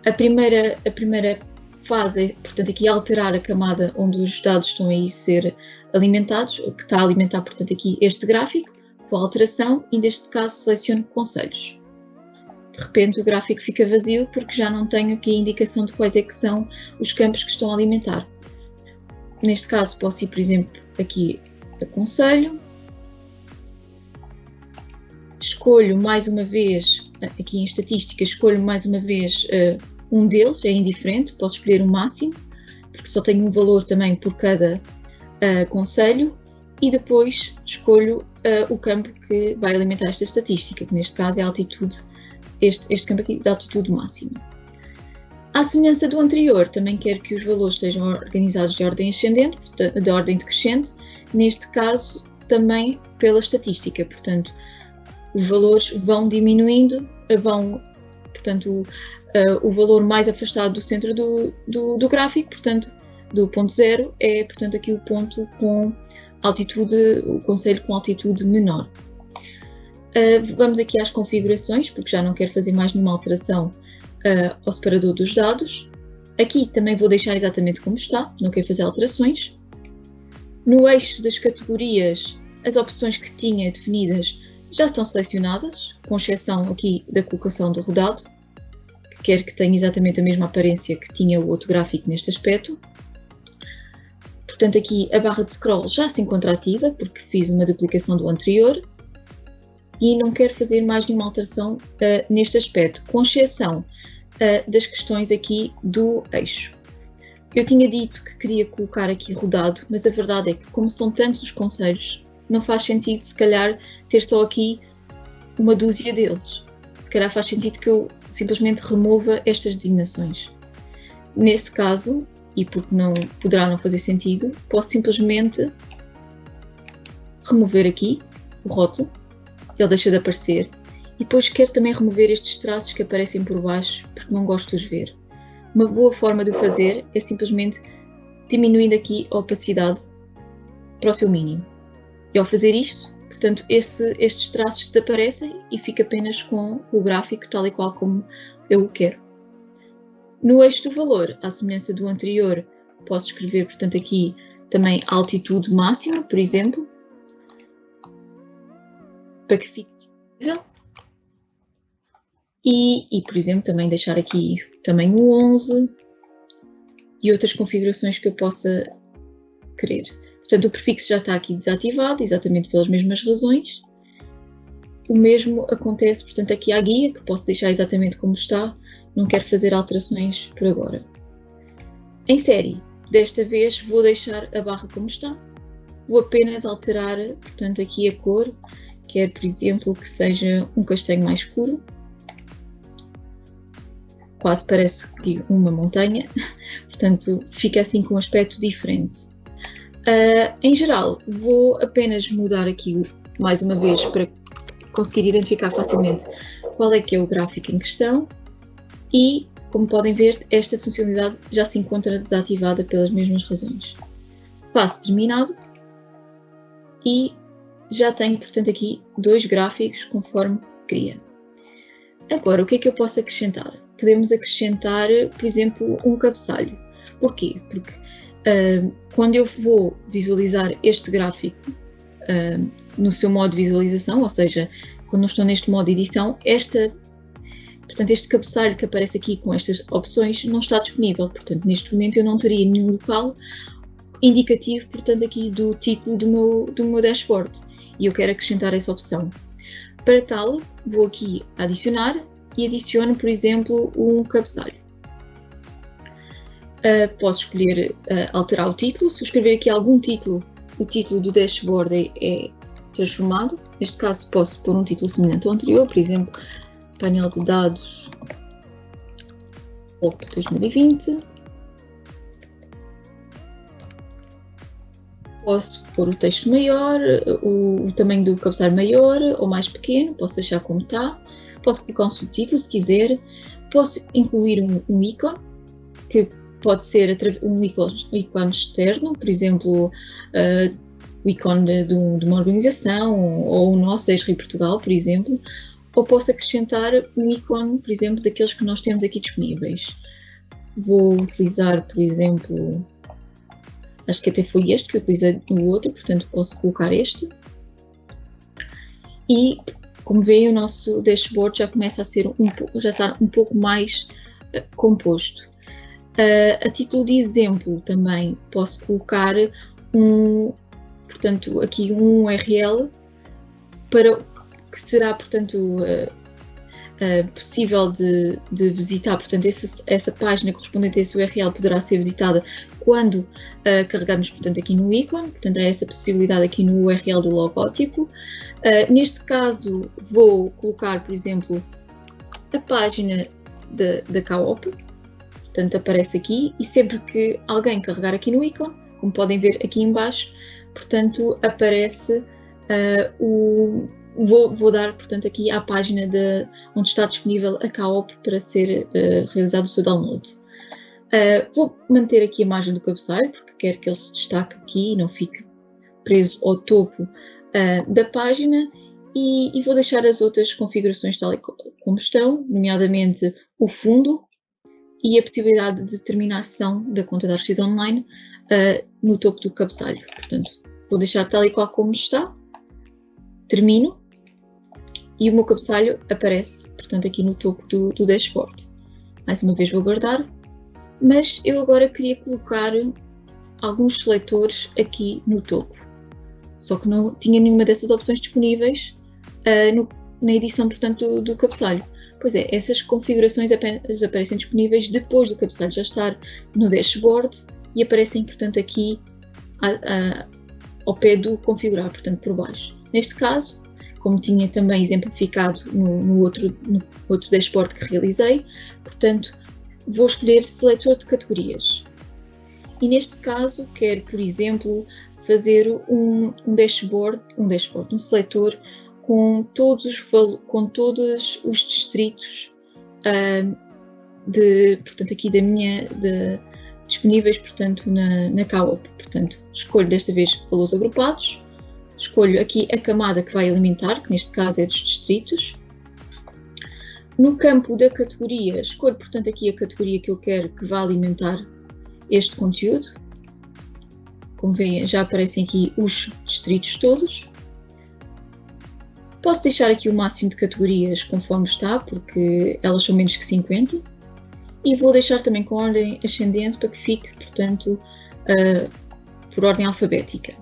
A primeira fase é, portanto, aqui alterar a camada onde os dados estão aí a ser alimentados, que está a alimentar, portanto, aqui este gráfico, com a alteração e neste caso seleciono concelhos. De repente o gráfico fica vazio porque já não tenho aqui a indicação de quais é que são os campos que estão a alimentar. Neste caso posso ir, por exemplo, aqui a concelho, escolho mais uma vez, aqui em estatística, escolho mais uma vez um deles, é indiferente, posso escolher o máximo, porque só tenho um valor também por cada concelho, e depois escolho o campo que vai alimentar esta estatística, que neste caso é a altitude, este campo aqui da altitude máxima. À semelhança do anterior, também quero que os valores sejam organizados de ordem ascendente, de ordem decrescente, neste caso também pela estatística, portanto, os valores vão diminuindo, portanto, o valor mais afastado do centro do gráfico, portanto, do ponto zero, é, portanto, aqui o ponto com altitude, o concelho com altitude menor. Vamos aqui às configurações, porque já não quero fazer mais nenhuma alteração ao separador dos dados. Aqui também vou deixar exatamente como está, não quero fazer alterações. No eixo das categorias, as opções que tinha definidas já estão selecionadas, com exceção aqui da colocação do rodado, que quero que tenha exatamente a mesma aparência que tinha o outro gráfico neste aspecto. Portanto, aqui a barra de scroll já se encontra ativa, porque fiz uma duplicação do anterior, e não quero fazer mais nenhuma alteração neste aspecto, com exceção das questões aqui do eixo. Eu tinha dito que queria colocar aqui rodado, mas a verdade é que, como são tantos os concelhos, não faz sentido, se calhar, ter só aqui uma dúzia deles. Se calhar faz sentido que eu simplesmente remova estas designações. Nesse caso, e porque não poderá não fazer sentido, posso simplesmente remover aqui o rótulo, ele deixa de aparecer, e depois quero também remover estes traços que aparecem por baixo, porque não gosto de os ver. Uma boa forma de o fazer é simplesmente diminuindo aqui a opacidade para o seu mínimo. E ao fazer isto, portanto, estes traços desaparecem e fica apenas com o gráfico tal e qual como eu o quero. No eixo do valor, à semelhança do anterior, posso escrever, portanto, aqui também a altitude máxima, por exemplo, para que fique disponível. E, por exemplo, também deixar aqui também o 11 e outras configurações que eu possa querer. Portanto, o prefixo já está aqui desativado, exatamente pelas mesmas razões. O mesmo acontece, portanto, aqui à guia, que posso deixar exatamente como está, não quero fazer alterações por agora. Em série, desta vez vou deixar a barra como está, vou apenas alterar, portanto, aqui a cor, quero, por exemplo, que seja um castanho mais escuro, quase parece aqui uma montanha, portanto, fica assim com um aspecto diferente. Em geral, vou apenas mudar aqui, mais uma vez, para conseguir identificar facilmente qual é que é o gráfico em questão e, como podem ver, esta funcionalidade já se encontra desativada pelas mesmas razões. Passo terminado e já tenho, portanto, aqui dois gráficos conforme queria. Agora, o que é que eu posso acrescentar? Podemos acrescentar, por exemplo, um cabeçalho. Porquê? Porque quando eu vou visualizar este gráfico no seu modo de visualização, ou seja, quando eu estou neste modo de edição, portanto, este cabeçalho que aparece aqui com estas opções não está disponível. Portanto, neste momento eu não teria nenhum local indicativo, portanto, aqui do título do meu dashboard, e eu quero acrescentar essa opção. Para tal, vou aqui adicionar e adiciono, por exemplo, um cabeçalho. Posso escolher alterar o título. Se eu escrever aqui algum título, o título do dashboard é transformado. Neste caso, posso pôr um título semelhante ao anterior, por exemplo, painel de dados OP 2020. Posso pôr o texto maior, o tamanho do cabeçalho maior ou mais pequeno, posso deixar como está. Posso colocar um subtítulo se quiser. Posso incluir um ícone, que pode ser um ícone externo, por exemplo, o ícone de uma organização ou o nosso da Esri Portugal, por exemplo. Ou posso acrescentar um ícone, por exemplo, daqueles que nós temos aqui disponíveis. Vou utilizar, por exemplo, acho que até foi este que eu utilizei no outro, portanto posso colocar este. E, como veem, o nosso dashboard já começa a ser já está um pouco mais composto. A título de exemplo também posso colocar portanto, aqui um URL que será, portanto, possível de visitar. Portanto, essa página correspondente a esse URL poderá ser visitada quando carregarmos, portanto, aqui no ícone. Portanto, há essa possibilidade aqui no URL do logótipo. Neste caso, vou colocar, por exemplo, a página da CAOP. Portanto, aparece aqui, e sempre que alguém carregar aqui no ícone, como podem ver aqui em baixo, portanto, aparece vou dar, portanto, aqui à página onde está disponível a CAOP para ser realizado o seu download. Vou manter aqui a margem do cabeçalho, porque quero que ele se destaque aqui e não fique preso ao topo da página, e vou deixar as outras configurações tal e como estão, nomeadamente o fundo e a possibilidade de terminação da conta da Arquivo Online no topo do cabeçalho. Portanto, vou deixar tal e qual como está, termino, e o meu cabeçalho aparece, portanto, aqui no topo do dashboard. Mais uma vez vou guardar, mas eu agora queria colocar alguns seletores aqui no topo, só que não tinha nenhuma dessas opções disponíveis na edição, portanto, do cabeçalho. Pois é, essas configurações apenas aparecem disponíveis depois do cabeçalho já estar no dashboard e aparecem, portanto, aqui ao pé do configurar, portanto, por baixo. Neste caso, como tinha também exemplificado no outro dashboard que realizei, portanto, vou escolher seletor de categorias. E neste caso, quero, por exemplo, fazer um seletor com todos os distritos portanto, aqui disponíveis, portanto, na CAOP. Portanto, escolho desta vez valores agrupados, escolho aqui a camada que vai alimentar, que neste caso é dos distritos. No campo da categoria, escolho, portanto, aqui a categoria que eu quero que vá alimentar este conteúdo. Como veem, já aparecem aqui os distritos todos. Posso deixar aqui o máximo de categorias conforme está, porque elas são menos que 50. E vou deixar também com ordem ascendente para que fique, portanto, por ordem alfabética.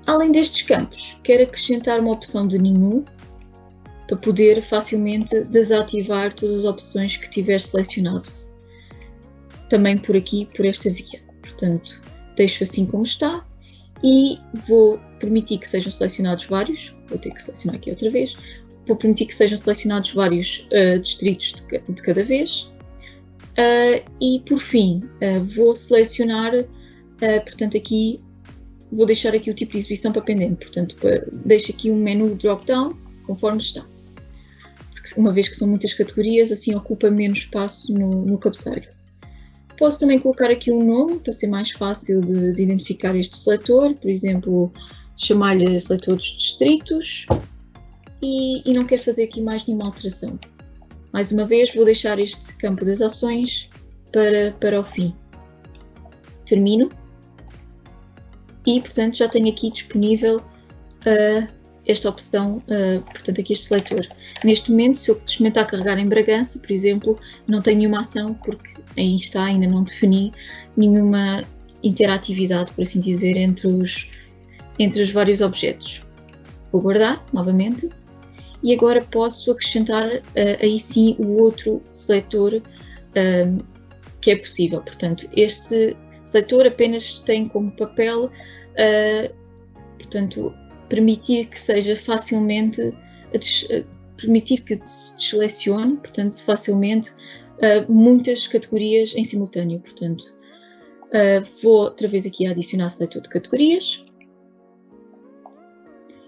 Além destes campos, quero acrescentar uma opção de nenhum, para poder facilmente desativar todas as opções que tiver selecionado. Também por aqui, por esta via. Portanto, deixo assim como está. E vou permitir que sejam selecionados vários, vou ter que selecionar aqui outra vez, vou permitir que sejam selecionados vários distritos de cada vez. E por fim, vou selecionar, portanto aqui, vou deixar aqui o tipo de exibição para pendente, portanto deixo aqui um menu drop-down conforme está. Porque uma vez que são muitas categorias, assim ocupa menos espaço no cabeçalho. Posso também colocar aqui um nome para ser mais fácil de identificar este seletor, por exemplo, chamar-lhe seletor dos distritos, e não quero fazer aqui mais nenhuma alteração. Mais uma vez vou deixar este campo das ações para o fim. Termino e, portanto, já tenho aqui disponível esta opção, portanto aqui este seletor. Neste momento, se eu experimentar carregar em Bragança, por exemplo, não tenho nenhuma ação porque aí está, ainda não defini nenhuma interatividade, por assim dizer, entre os vários objetos. Vou guardar novamente e agora posso acrescentar aí sim o outro seletor que é possível. Portanto, este seletor apenas tem como papel, portanto, permitir que seja facilmente, permitir que se selecione, portanto, facilmente muitas categorias em simultâneo. Portanto, vou outra vez aqui adicionar seletor de categorias.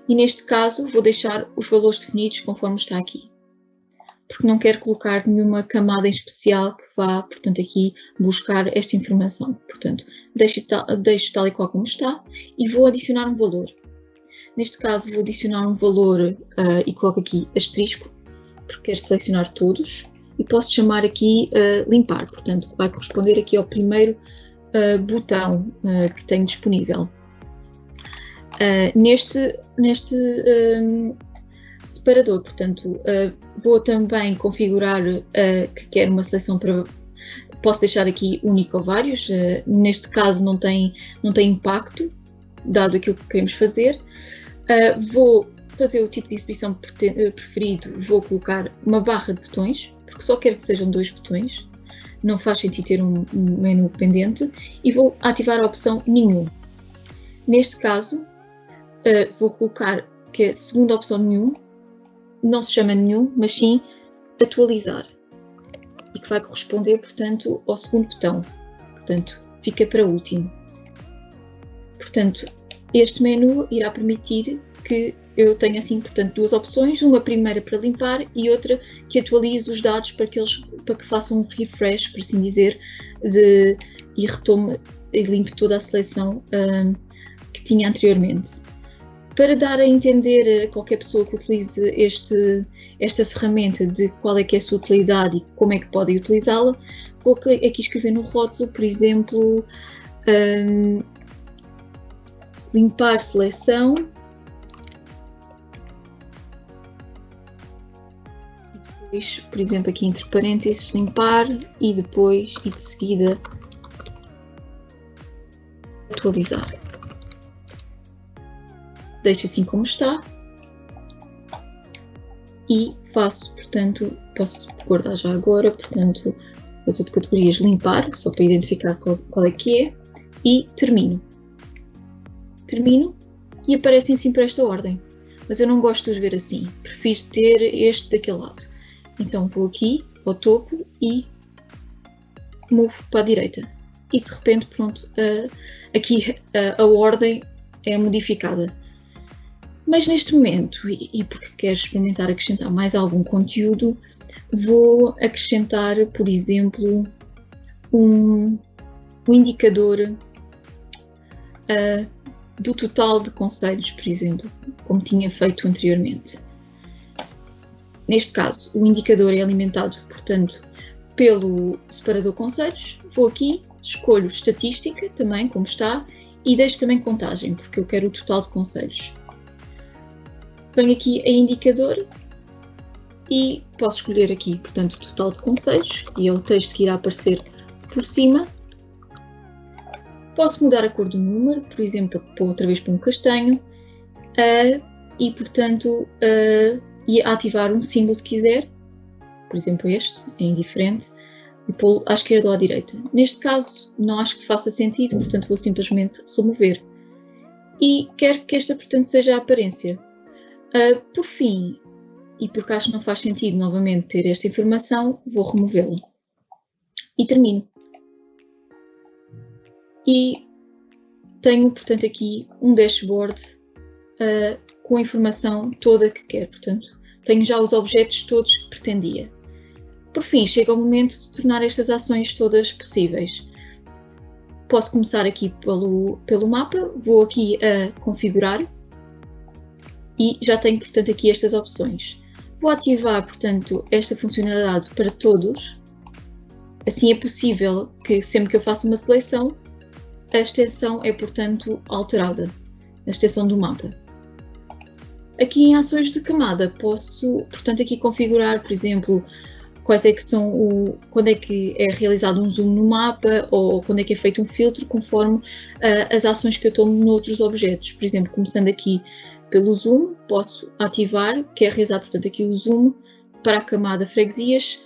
E neste caso vou deixar os valores definidos conforme está aqui, porque não quero colocar nenhuma camada em especial que vá, portanto, aqui buscar esta informação. Portanto, deixo tal e qual como está e vou adicionar um valor. Neste caso vou adicionar um valor e coloco aqui asterisco, porque quero selecionar todos, e posso chamar aqui limpar, portanto, que vai corresponder aqui ao primeiro botão que tenho disponível. Neste separador, portanto, vou também configurar que quero uma seleção para... Posso deixar aqui único ou vários, neste caso não tem impacto, dado aquilo que queremos fazer. Vou fazer o tipo de exibição preferido, vou colocar uma barra de botões, porque só quero que sejam 2 botões, não faz sentido ter um menu pendente, e vou ativar a opção nenhum. Neste caso, vou colocar que a segunda opção nenhum não se chama nenhum, mas sim atualizar, e que vai corresponder, portanto, ao segundo botão. Portanto, fica para último. Portanto, este menu irá permitir que eu tenha assim, portanto, 2 opções, uma primeira para limpar e outra que atualize os dados para que façam um refresh, por assim dizer, e retome e limpe toda a seleção que tinha anteriormente. Para dar a entender a qualquer pessoa que utilize esta ferramenta de qual é que é a sua utilidade e como é que podem utilizá-la, vou aqui escrever no rótulo, por exemplo, limpar seleção, e depois, por exemplo, aqui entre parênteses, limpar e depois, e de seguida, atualizar. Deixo assim como está e faço, portanto, posso guardar já agora, portanto, a de categorias limpar, só para identificar qual é que é, e termino. Termino e aparecem sempre esta ordem, mas eu não gosto de os ver assim, prefiro ter este daquele lado. Então vou aqui ao topo e movo para a direita e de repente, pronto, aqui a ordem é modificada. Mas neste momento, e porque quero experimentar acrescentar mais algum conteúdo, vou acrescentar, por exemplo, um indicador do total de conselhos, por exemplo, como tinha feito anteriormente. Neste caso, o indicador é alimentado, portanto, pelo separador conselhos. Vou aqui, escolho estatística, também, como está, e deixo também contagem, porque eu quero o total de conselhos. Venho aqui a indicador e posso escolher aqui, portanto, o total de conselhos, e é o texto que irá aparecer por cima. Posso mudar a cor do número, por exemplo, outra vez para um castanho, e, portanto, e ativar um símbolo se quiser, por exemplo este, é indiferente, e pô-lo à esquerda ou à direita. Neste caso, não acho que faça sentido, portanto, vou simplesmente remover. E quero que esta, portanto, seja a aparência. Por fim, e porque acho que não faz sentido novamente ter esta informação, vou removê-la. E termino. E tenho, portanto, aqui um dashboard com a informação toda que quero. Portanto, tenho já os objetos todos que pretendia. Por fim, chega o momento de tornar estas ações todas possíveis. Posso começar aqui pelo mapa, vou aqui a configurar e já tenho, portanto, aqui estas opções. Vou ativar, portanto, esta funcionalidade para todos. Assim é possível que sempre que eu faço uma seleção, a extensão é, portanto, alterada, a extensão do mapa. Aqui em ações de camada posso, portanto, aqui configurar, por exemplo, quais é que são quando é que é realizado um zoom no mapa ou quando é que é feito um filtro conforme as ações que eu tomo noutros objetos. Por exemplo, começando aqui pelo zoom, posso ativar, que é realizar, portanto, aqui o zoom para a camada freguesias,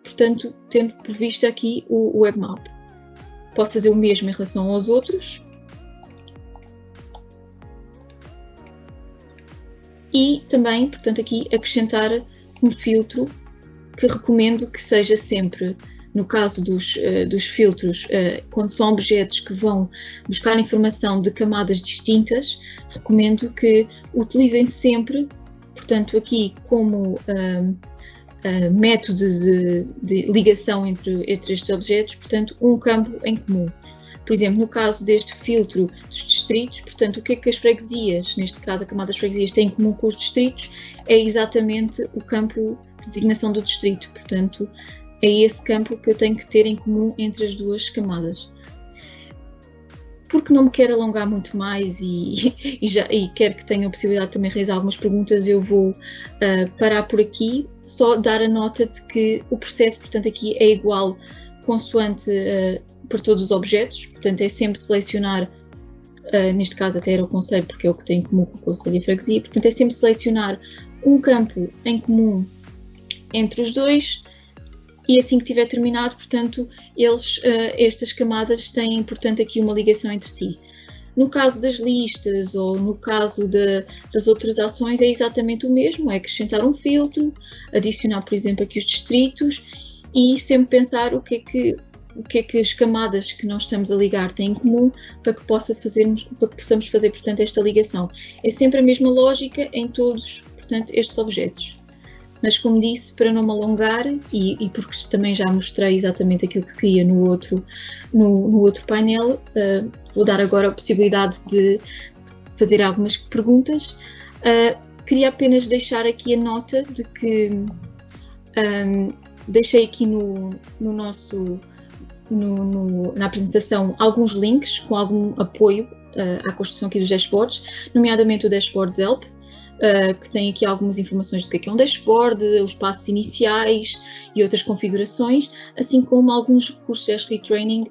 portanto, tendo por vista aqui o webmap. Posso fazer o mesmo em relação aos outros. E também, portanto, aqui acrescentar um filtro que recomendo que seja sempre, no caso dos filtros, quando são objetos que vão buscar informação de camadas distintas, recomendo que utilizem sempre, portanto, aqui como método de ligação entre estes objetos, portanto, um campo em comum. Por exemplo, no caso deste filtro dos distritos, portanto, o que é que as freguesias, neste caso a camada das freguesias, têm em comum com os distritos, é exatamente o campo de designação do distrito. Portanto, é esse campo que eu tenho que ter em comum entre as duas camadas. Porque não me quero alongar muito mais e quero que tenham a possibilidade de também realizar algumas perguntas, eu vou parar por aqui, só dar a nota de que o processo, portanto, aqui é igual consoante para todos os objetos, portanto é sempre selecionar, neste caso até era o concelho porque é o que tem em comum com o concelho e a freguesia, portanto é sempre selecionar um campo em comum entre os dois e assim que tiver terminado, portanto, estas camadas têm, portanto, aqui uma ligação entre si. No caso das listas ou no caso das outras ações é exatamente o mesmo, é acrescentar um filtro, adicionar, por exemplo, aqui os distritos e sempre pensar o que é que as camadas que nós estamos a ligar têm em comum para que possamos fazer, portanto, esta ligação. É sempre a mesma lógica em todos, portanto, estes objetos. Mas, como disse, para não me alongar, e porque também já mostrei exatamente aquilo que queria no outro painel, vou dar agora a possibilidade de fazer algumas perguntas. Queria apenas deixar aqui a nota de que deixei aqui na apresentação alguns links com algum apoio à construção aqui dos dashboards, nomeadamente o Dashboards Help, que tem aqui algumas informações do que é um dashboard, os passos iniciais e outras configurações, assim como alguns recursos de Retraining,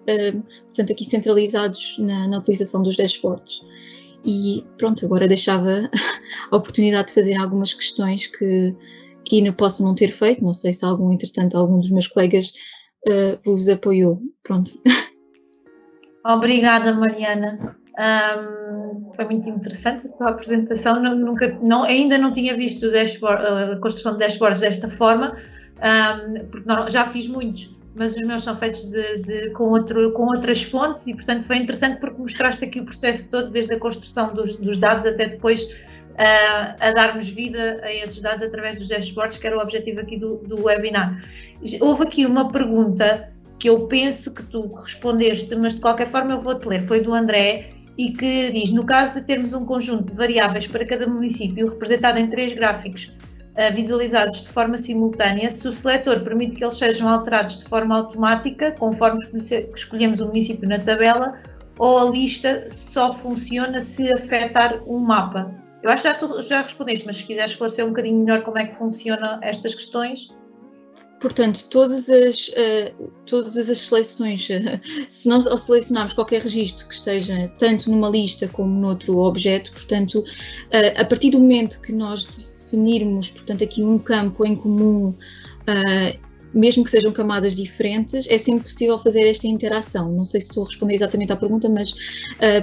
portanto aqui centralizados na utilização dos dashboards. E pronto, agora deixava a oportunidade de fazer algumas questões que ainda posso não ter feito, não sei se entretanto algum dos meus colegas vos apoiou. Pronto. Obrigada, Mariana. Foi muito interessante a tua apresentação. Ainda não tinha visto a construção de dashboards desta forma, porque já fiz muitos, mas os meus são feitos com outras fontes e, portanto, foi interessante porque mostraste aqui o processo todo, desde a construção dos dados até depois a darmos vida a esses dados através dos dashboards, que era o objetivo aqui do webinar. Houve aqui uma pergunta que eu penso que tu respondeste, mas de qualquer forma eu vou-te ler, foi do André, e que diz: no caso de termos um conjunto de variáveis para cada município representado em 3 gráficos visualizados de forma simultânea, se o seletor permite que eles sejam alterados de forma automática, conforme escolhemos o município na tabela, ou a lista só funciona se afetar um mapa? Eu acho que tu já respondeste, mas se quiseres esclarecer um bocadinho melhor como é que funcionam estas questões. Portanto, todas as seleções, se nós selecionarmos qualquer registro que esteja tanto numa lista como noutro objeto, portanto, a partir do momento que nós definirmos, portanto, aqui um campo em comum, mesmo que sejam camadas diferentes, é sempre possível fazer esta interação. Não sei se estou a responder exatamente à pergunta, mas,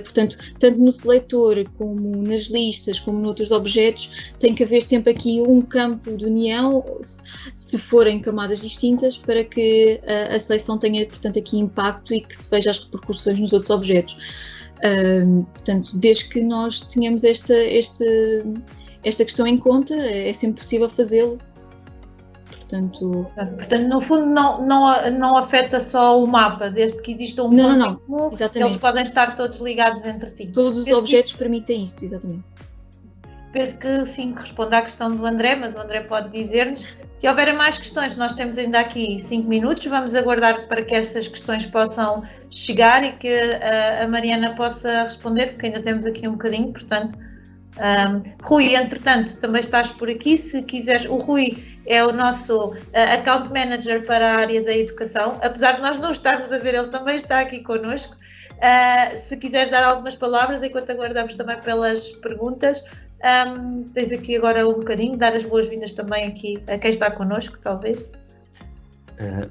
portanto, tanto no seletor como nas listas, como noutros objetos, tem que haver sempre aqui um campo de união, se forem camadas distintas, para que a seleção tenha, portanto, aqui impacto e que se veja as repercussões nos outros objetos. Portanto, desde que nós tenhamos esta questão em conta, é sempre possível fazê-lo. Portanto, no fundo, não afeta só o mapa, desde que exista um ponto comum, eles podem estar todos ligados entre si. Todos os objetos permitem isso, exatamente. Penso que sim, que responde à questão do André, mas o André pode dizer-nos. Se houverem mais questões, nós temos ainda aqui 5 minutos, vamos aguardar para que essas questões possam chegar e que a Mariana possa responder, porque ainda temos aqui um bocadinho, portanto. Rui, entretanto, também estás por aqui, se quiseres. O Rui é o nosso Account Manager para a área da educação. Apesar de nós não estarmos a ver, ele também está aqui connosco. Se quiseres dar algumas palavras, enquanto aguardamos também pelas perguntas, tens aqui agora um bocadinho, dar as boas-vindas também aqui a quem está connosco, talvez.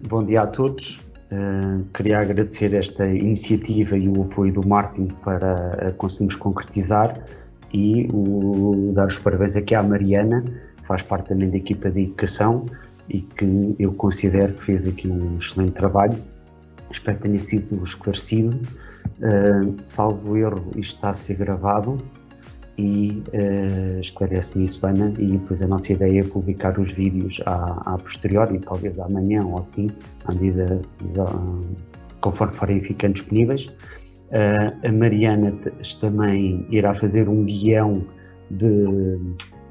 Bom dia a todos. Queria agradecer esta iniciativa e o apoio do Martin para conseguirmos concretizar e dar os parabéns aqui à Mariana, que faz parte também da equipa de educação e que eu considero que fez aqui um excelente trabalho. Espero que tenha sido esclarecido. Salvo erro, isto está a ser gravado e esclarece-me isso, Ana, e depois a nossa ideia é publicar os vídeos a posteriori, talvez amanhã ou assim, à medida conforme forem ficando disponíveis. A Mariana também irá fazer um guião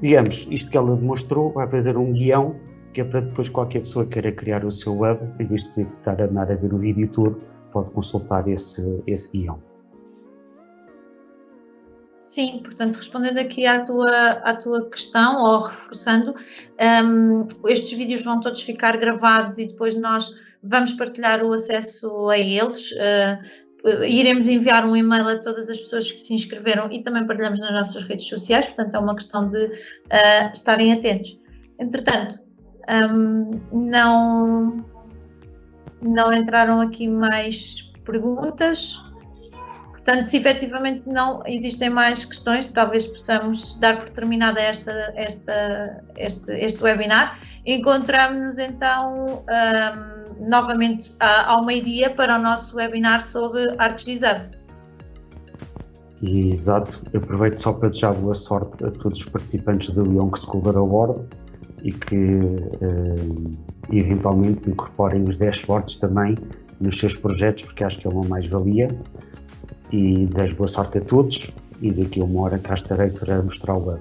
digamos, isto que ela demonstrou, vai fazer um guião que é para depois qualquer pessoa que queira criar o seu web, em vez de estar a andar a ver o vídeo todo, pode consultar esse guião. Sim, portanto, respondendo aqui à tua questão, ou reforçando, estes vídeos vão todos ficar gravados e depois nós vamos partilhar o acesso a eles. Iremos enviar um e-mail a todas as pessoas que se inscreveram e também partilhamos nas nossas redes sociais, portanto é uma questão de estarem atentos. Entretanto, não entraram aqui mais perguntas. Portanto, se efetivamente não existem mais questões, talvez possamos dar por terminada este webinar. Encontramos-nos então novamente ao meio-dia para o nosso webinar sobre ArcGIS. Exato, eu aproveito só para desejar boa sorte a todos os participantes do Young Scholar Award e que eventualmente incorporem os dashboards também nos seus projetos, porque acho que é uma mais-valia. E desejo boa sorte a todos e daqui a uma hora cá estarei para mostrar o web.